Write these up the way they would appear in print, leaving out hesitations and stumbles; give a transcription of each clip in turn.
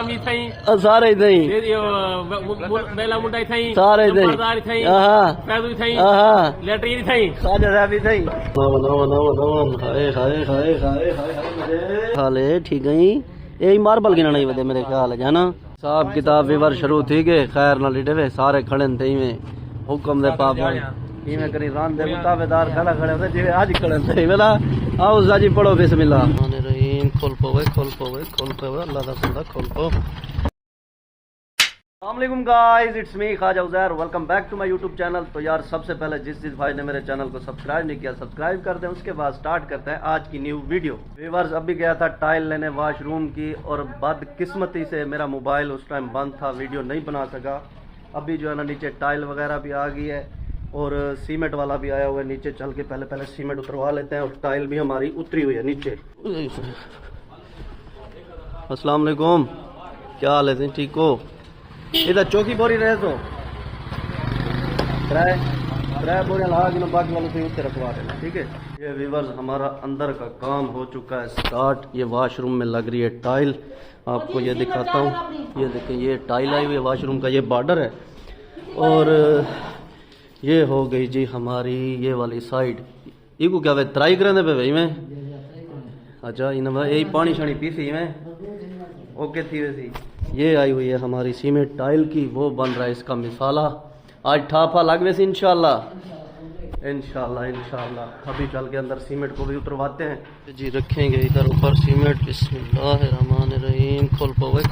मामी थई सारे थई बेला मुंडा थई सारे थई नंबरदार थई हां पैदू थई हां लेटरिन थई खाजा साहब थई नो हाय हाय हाय हाय हाय मजे हाले ठीक है यही मार्बल गिनना ही वदे मेरे ख्याल है ना साहब किताब विवर शुरू थी गए खैर ना लिटे वे सारे खड़े थे में हुक्म दे पाप इवें करी रान दे मुताबेदार खड़ा खड़े थे जे आज खड़े थे वेला आओ जाजी पढ़ो बिस्मिल्लाह रहीम खोल पोवे अल्लाह दा बंदा खोल पो अस्सलाम वालेकुम guys it's me Khwaja Uzair welcome back to my YouTube channel. तो यार सबसे पहले जिस भाई ने मेरे चैनल को सब्सक्राइब नहीं किया सब्सक्राइब कर दें। उसके बाद स्टार्ट करते हैं आज की न्यू वीडियो। व्यूअर्स अभी गया था टाइल लेने वॉशरूम की और बदकिस्मती से मेरा मोबाइल उस टाइम बंद था, वीडियो नहीं बना सका। अभी जो है ना नीचे टाइल वगैरह भी आ गई है और सीमेंट वाला भी आया हुआ है। नीचे चल के पहले सीमेंट उतरवा लेते हैं और टाइल भी हमारी उतरी हुई है नीचे। अस्सलाम वालेकुम, क्या हाल है? ठीक हो? इधर चौकी बोरी रहे तो त्रै बोरियां लगा के बाकी वालों से ऊपर रखवा देना, ठीक है। ये व्यूअर्स हमारा अंदर का काम हो चुका है स्टार्ट। ये वॉशरूम में लग रही है टाइल, आपको ये दिखाता हूँ। ये देखें ये टाइल आई हुई है वॉशरूम का, ये बॉर्डर है। और ये हो गई जी हमारी ये वाली साइड। इको क्या वे त्राई करने पे भाई में अच्छा इन्हें यही पानी शानी पी सी में ओके थी वैसी। ये आई हुई है हमारी सीमेंट टाइल की, वो बन रहा है इसका मिसाला। आज ठापा लग वैसे इंशाल्लाह। अभी चल के अंदर सीमेंट को भी उतरवाते हैं जी। रखेंगे इधर ऊपर सीमेंट। बिस्मिल्लाहिर्रहमानिर्रहीम। खोल पोवे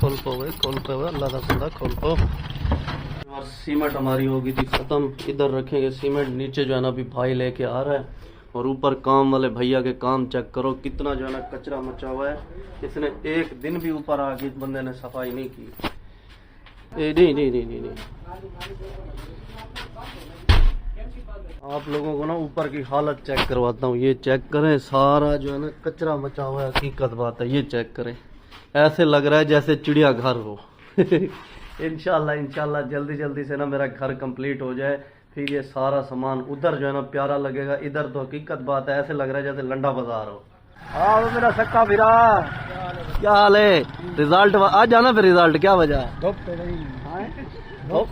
अल्लाह दा बंदा खोल पो। सीमेंट हमारी होगी थी खत्म। इधर रखेंगे सीमेंट। नीचे जो है ना अभी भाई लेके आ रहा है और ऊपर काम वाले भैया के काम चेक करो कितना जो है ना कचरा मचा हुआ है। इसने एक दिन भी ऊपर आके इस बंदे ने सफाई नहीं की। नहीं। आप लोगों को ना ऊपर की हालत चेक करवाता हूँ। ये चेक करें, सारा जो है ना कचरा मचा हुआ है। हकीकत बात है, ये चेक करें। ऐसे लग रहा है जैसे चिड़िया घर हो। इंशाल्लाह जल्दी से ना मेरा घर कंप्लीट हो जाए, फिर ये सारा सामान उधर जो है ना प्यारा लगेगा। इधर तो हकीकत बात है ऐसे लग रहा है जैसे लंडा बाजार हो। आओ मेरा सक्का फिरा, क्या हाल है? रिजल्ट आज जाना फिर रिजल्ट क्या वजह है?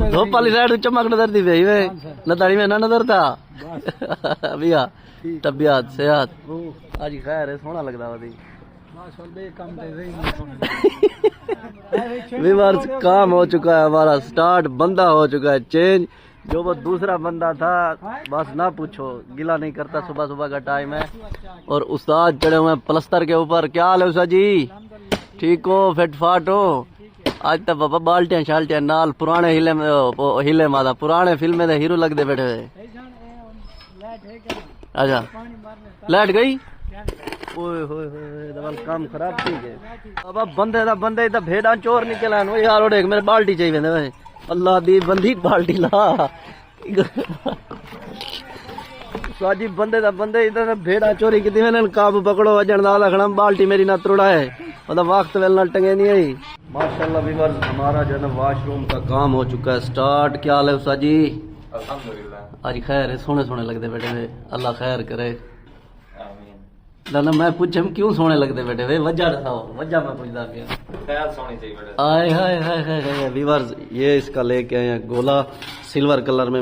धूप वाली साइड चमक नजर थी भाई वे नदारी में ना नजर था भैया। तबियत सेहत आज खैर है, सोना लगता है। व्यूअर्स काम हो चुका है हमारा स्टार्ट, बंदा हो चुका है चेंज। जो वो दूसरा बंदा था बस ना पूछो, गिला नहीं करता। सुबह का टाइम है और उस्ताद चढ़े हुए प्लस्तर के ऊपर। क्या हाल है उस्ताद जी? ठीक हो? फिट फाट हो? आज तक बाबा बाल्टियां शाल्टियां नाल पुराने हिले मादा पुराने फिल्में दे हीरो लगते बैठे हुए। अच्छा लाइट गई? ओए होए दवाल काम खराब थी गए बाबा। बंदे इधर भेड़ा चोर निकला वो यार। देख मेरे बाल्टी चाहिए भाई, अल्लाह दी बंदी बाल्टी ला साजी। बंदे इधर भेड़ा चोरी की मैंने काबू पकड़ो वजन दाल रखना। बाल्टी मेरी ना त्रुड़ा है मतलब वक्त वेलना टंगे नहीं आई। माशाल्लाह व्यूअर्स हमारा जो है ना वॉशरूम का काम हो चुका है स्टार्ट। क्या हाल है उस्ताद जी? अल्हम्दुलिल्लाह। आज खैर है, सोने लगते बेटे वे, अल्लाह खैर करे। ना मैं पूछे क्यों सोने लगते बेटे वे, वजह बताओ। वजह मैं पूछता पिया। आए हाय व्यूअर्स ये इसका लेके आए हैं गोला सिल्वर कलर में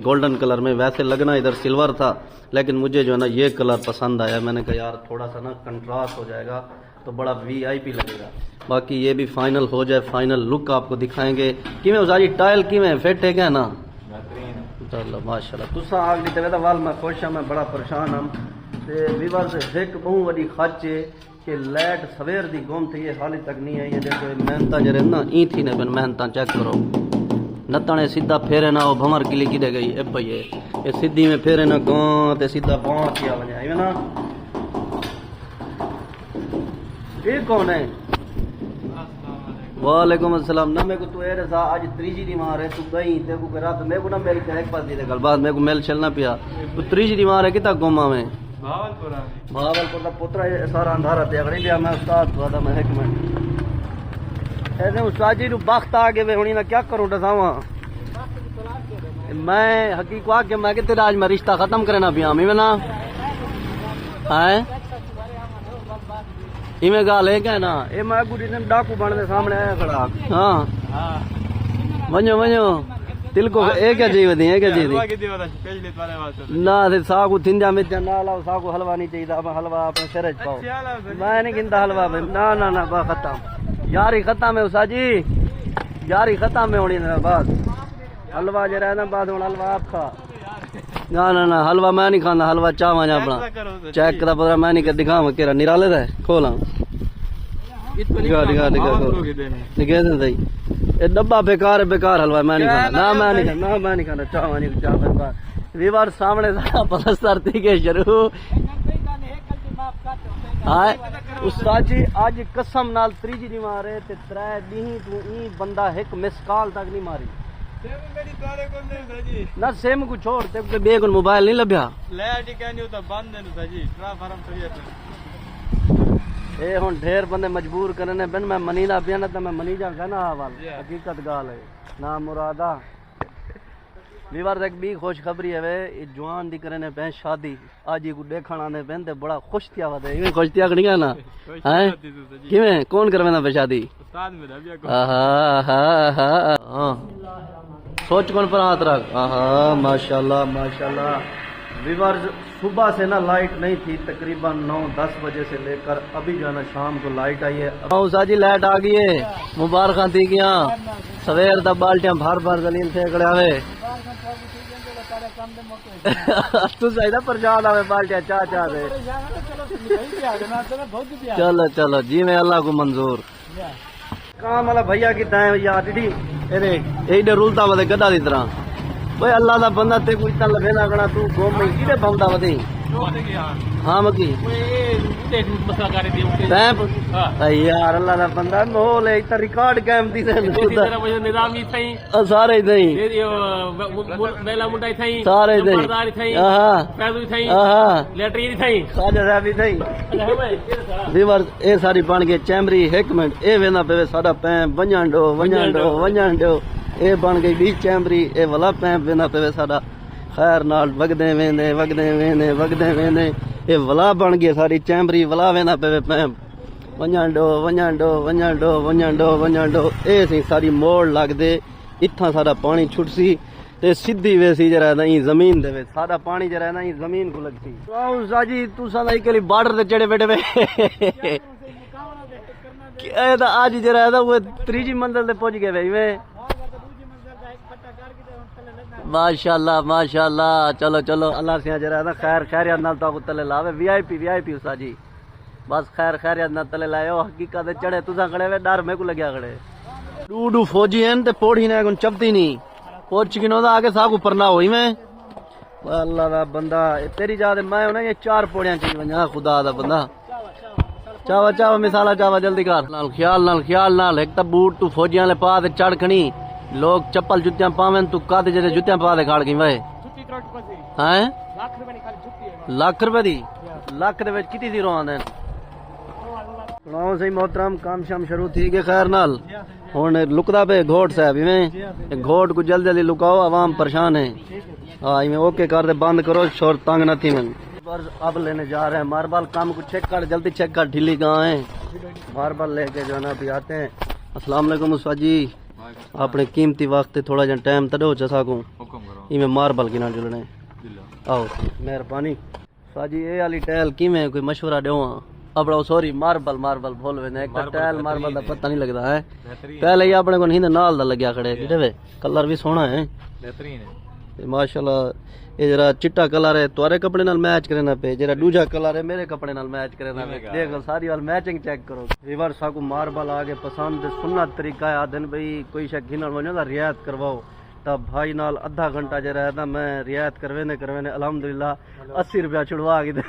गोल्डन कलर में। वैसे लगना इधर सिल्वर था लेकिन मुझे जो है ना ये कलर पसंद आया। मैंने कहा यार थोड़ा सा ना कंट्रास्ट हो जाएगा तो बड़ा VIP लगेगा। बाकी ये भी फाइनल हो जाए, फाइनल लुक आपको दिखाएंगे। किमें उसारी टाइल किमें फिट है क्या ना? चलो माशाल्लाह तुसा आग दी तवे वाल मैं खुश हां, मैं बड़ा परेशान हां। ते व्यूअर्स एक बहु बड़ी खच है कि लाइट सवेर दी गुम थी, ये हाली तक नहीं आई है। देखो मेहनत जरे ना ई थी ने मेहनत चेक करो। नतने सीधा फेरे ना वो भंवर किली की दे गई ए भाई। ये सीधी में फेरे ना गां ते सीधा बां किया वने है ना। ये कौन है? वालेकुम अस्सलाम। ना मेरे को तू ए रसा आज त्रीजी दी मार है तू गई ते को रात मेरे को ना मेरी एक पास दी गल बात मेरे को मेल चलना पिया। तू त्रीजी दी मार है किता गोमा में भावलपुर दा पुत्रा सारा अंधारा ते अगड़ी लिया। मैं उस्ताद वादा मैं एक मिनट ऐसे उस्ताद जी नु वक्त आ गए हुणी ना क्या करूं दसावा। मैं हकीकत के मैं किते आज मैं रिश्ता खत्म करना पिया में ना है। इवें गाल है क्या ना ये मैं गुडी ने डाकू बनने सामने आया खड़ा हाँ वञो वञो तिल को ये क्या चीज वधी है क्या चीज ना ते सागु थिंजा मिर्चा ना लाओ सागु हलवा नहीं चाहिए अब हलवा अपने शहर च पाओ मैं नहीं गिनता हलवा में ना ना ना बस खत्म यारी खत्म है उसा जी यारी खत्म है होनी ना बस हलवा जरा है ना बाद में हलवा आप खा ना ना ना हलवा मैं नहीं खाना हलवा चावा जा अपना चेक करा पता मैं नहीं कर दिखावा केरा निराले दा खोला दिखा दिखा दिखा दिखा दे सही ये डब्बा बेकार है बेकार हलवा मैं नहीं खाना ना मैं नहीं खाना ना मैं नहीं खाना चावा नहीं चावा वीवार सामने सा पलस्तर थी के शुरू हां उस्ताद जी आज कसम नाल त्रीजी नहीं मारे ते त्रै दी तू ई बंदा एक मिस कॉल तक नहीं मारी ना सेम को छोड़ ते बे को मोबाइल नहीं लभ्या ले आटी कहनी तो बंद है नु जी ट्रा फार्म सही ए हुन ढेर बंदे मजबूर करने बन मैं मनी ना पिया ना तो मैं मनी जागा ना हाल हकीकत गाल है ना मुरादा वीवार तक भी खुशखबरी है वे जवान दी करने पे शादी आज ही को देखण आने पे ते बड़ा खुश थिया वदे इवे खुश थिया कणी ना हैं किवें कौन करवेना पे शादी उस्ताद मेरा भी आहा हां सोच कौन पर हाथ रख आहा माशाल्लाह माशाल्लाह वीवर्स सुबह से ना लाइट नहीं थी तकरीबन 9-10 बजे से लेकर अभी जाना शाम को लाइट आई है उसा जी लाइट आ गई है मुबारक थी क्या सवेर दा बाल्टियां भर भर जलील से कड़े आवे तू सही ना प्रसाद आवे बाल्टियां चा चा दे चलो चलो जी में अल्लाह को मंजूर काम वाला भैया की तय यार डी अरे एडे रुलता वदे गड्ढा दी तरह ओए अल्लाह दा बंदा ते कोई तल लेना कना तू गोम में किदे बंदा वदे हां मकी मसला कर दी हां यार अल्लाह दा बंदा मोल है इतना रिकॉर्ड कायम दी ने तेरा मुझे निजाम ही थई सारे थई मेला मुंडा थई सारे थई हां पैदू थई हां लेटरी थई खाजा साहब भी थई वीवर ए सारी बन के चैमरी 1 मिनट ए वेना पे साडा पै वंजंडो ए बन गई बीच चैमरी ए वाला पैप वेना पे साडा खैर नाल वगदे वेंदे ए वला बन गई सारी चैमरी वला वेना पे पैप वंजंडो ए सी सारी मोड़ लगदे इत्थां सारा पानी छुटसी ते सीधी वेसी जरा नहीं जमीन दे वे सारा पानी जरा नहीं जमीन को लगती आओ साजी तुसा दा इकली बॉर्डर ते चढ़े बैठे वे ए दा आज जरा दा वो तीसरी मंजिल ते पहुंच गए वे माशाल्लाह माशाल्लाह चलो चलो अल्लाह से जरा ना खैर खैरियत नाल ताको तले लावे वीआईपी उस्ताद जी बस खैर खैरियत नाल तले लायो हकीकत चढ़े तुसा खड़े वे डर मेरे को लग्या खड़े डू फौजी हैं ते पोड़ी ने कोन चपती नहीं पहुंच किनो दा आगे साग ऊपर ना होई मैं अल्लाह दा बंदा तेरी जाद मैं होना ये 4 पोड़ियां चीज वना खुदा दा बंदा चावा चावा मिसाला चावा जल्दी कर ख्याल नाल एक तो बूट तू फौजियां ले पा ते चढ़ खणी लोग चप्पल जुतियां पावें तू कद जे जुतियां पा दे खाड़ गई वे हैं लाख रुपए दी लाख दे विच किती जीरो आंदे सुनाओ सही मोहतरम काम शाम शुरू थी के खैर नाल हुन लुकदा पे घोट साहब इवें घोट को जल्दी जल्दी लुकाओ आवाम परेशान है हां इवें ओके कर दे बंद करो शोर तंग न थी मन अब लेने जा रहे हैं मार्बल काम को चेक कर जल्दी चेक कर ढीली कहाँ है मार्बल लेके जो है ना अभी आते हैं अस्सलाम वालेकुम उस्ताद जी अपने कीमती वक्त थोड़ा जा टाइम तड़ो चसा को इमें मार्बल की ना जुलने आओ मेहरबानी साजी ए वाली टैल किमें कोई मशवरा दो अपना सॉरी मार्बल बोल वे एक टैल मार्बल का पता नहीं लगता है पहले ही अपने को हिंद नाल दा लगया खड़े वे कलर भी सोहना है बेहतरीन है माशाल्लाह ये जरा चिट्टा कलर है तुम्हारे कपड़े नाल मैच करना पे जरा दूजा कलर है मेरे कपड़े नाल मैच करना पे देखो सारी वाल मैचिंग चेक करो रिवर साकू मार्बल आगे पसंद सुन्नत तरीका है आदन भाई कोई शक घिनल वनो दा रियायत करवाओ तब भाई नाल आधा घंटा जरा है ना मैं रियायत करवेने अल्हम्दुलिल्लाह 80 रुपया छुड़वा के दे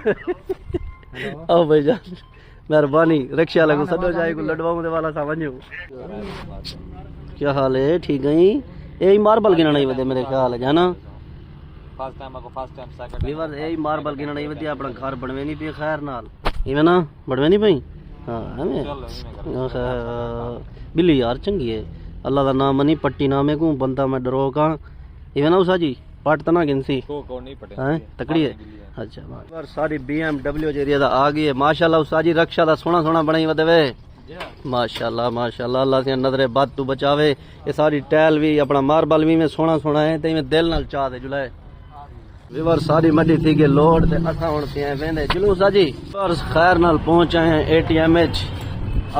आओ भाई जान मेहरबानी रिक्शा लगो सदो जाए को लडवाऊ दे वाला सा वणो क्या हाल है ठीक है यही मार्बल गिना नहीं वदे मेरे ख्याल है जाना फर्स्ट टाइम सेकंड वीवर यही मार्बल गिना नहीं वदे अपना घर बनवे नहीं पे खैर नाल इवें ना बनवे नहीं पई हां हमें बिल्ली यार चंगी है अल्लाह दा नाम मनी पट्टी नामे को बंदा मैं डरो का इवें ना उसा जी पट तो ना गिनसी को नहीं पटे हैं तकड़ी है अच्छा बार सारी BMW एरिया दा आ गई है माशाल्लाह उस्ताद जी रक्षा दा सोना सोना बनाई वदवे माशाल्लाह माशाल्लाह अल्लाह से नजरे बद तू बचावे ये सारी टैल भी अपना मार्बल भी में सोना सोना है ते में दिल नाल चाह दे जुलाए विवर सारी मड्डी थी के लोड ते असा हुन पिए वेंदे जुलूस जी पर खैर नाल पहुंच आए हैं ATM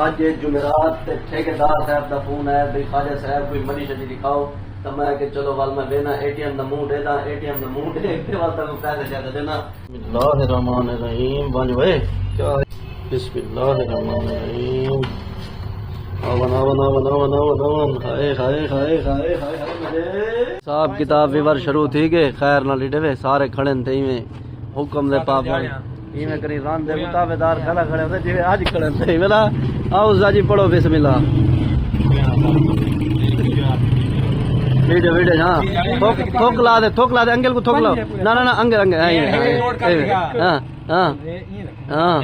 आज जुमेरात ते ठेकेदार साहब दा फोन आया भाई ख्वाजा साहब कोई मनी शजी दिखाओ तो मैं कि चलो वाल मैं देना ATM दा मुंह देदा ATM दा मुंह दे के वाल तक पैसे ज्यादा देना बिस्मिल्लाहिर्रहमानिर्रहीम बंज वे क्या बिस्मिल्लाहिर्रहमानिर्रहीम आवन आवन आवन आवन आवन आवन हाय हाय हाय हाय हाय हाय साहब किताब विवर शुरू थी के खैर ना लीडे सारे खड़े थे में हुक्म दे पाप इवें करी रान दे मुताबेदार खड़ा खड़े होते जिवे आज खड़े थे मेरा आओ जाजी पढ़ो बिस्मिल्लाह वीडियो वीडियो हाँ थोक ला दे अंगल को थोक लाओ ना ना ना अंगल अंगल हाँ हाँ हाँ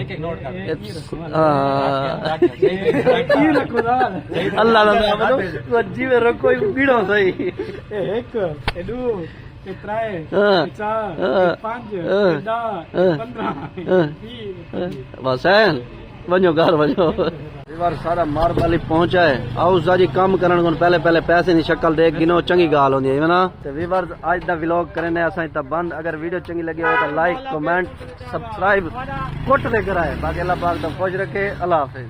अल्लाह ना जीवे रखो पीड़ो सही एक दो त्रै चार पांच 10 15 बस है वञो घर वञो बार सारा मार वाली पहुंचा है आओ जी काम करन को पहले पहले पैसे नी शक्ल देख गिनो चंगी गाल होंदी है ना ते वीवर आज दा व्लॉग करने असा इतना बंद अगर वीडियो चंगी लगी हो तो लाइक कमेंट सब्सक्राइब कोट दे कराए बाकी अल्लाह पाक तो खुश रखे अल्लाह हाफिज।